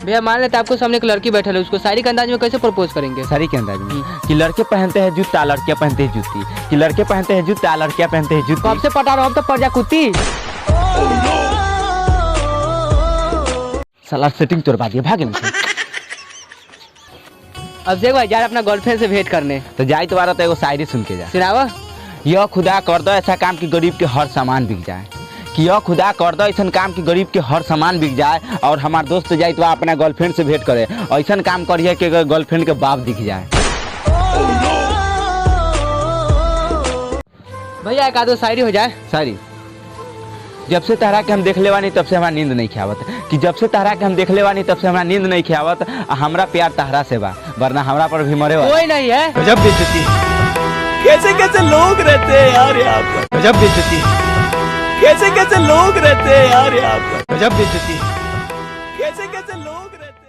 भैया मान लेते आपको सामने एक लड़की बैठल है, उसको शायरी के अंदाज में कैसे प्रपोज करेंगे? शायरी के अंदाज में कि लड़के पहनते हैं जूता, लड़कियां पहनते हैं जूती, कि लड़के पहनते हैं जूता, लड़कियां पहनते हैं जूती। कब से पटा रहा हूँ, अब तो पर्जा कुत्ती। साला सेटिंग तोड़वा दिया, भागे नहीं। अब देख भाई जा रहे अपना गर्लफ्रेंड से भेंट करने, तो जाई तुम्हारा तो एगो शायरी सुन के जा। सुनावा। यह खुदा कर दो ऐसा काम कि गरीब के हर सामान बिक जाए, कि यह खुदा कर दो ऐसा काम कि गरीब के हर सामान बिक जाए। और हमार दोस्त जाई तो अपना गर्लफ्रेंड से भेंट करे, ऐसा काम करिए कि गर्लफ्रेंड के बाप दिख जाए। भैया एक आधो शायरी हो जाए। शायरी। जब से तहरा के हम देख ले वानी तब से हमारा नींद नहीं खियावत, कि जब से तहरा के हम देख ले वानी तब से हमारा नींद नहीं खियावत। हमरा प्यार तहरा से बा, वरना हमरा पर भी मरे कोई नहीं है। गजब बेइज्जती, कैसे कैसे लोग रहते हैं यार यहाँ पर। गजब बेइज्जती, कैसे कैसे लोग रहते हैं यार यहाँ पर। गजब बेइज्जती, कैसे कैसे लोग रहते हैं।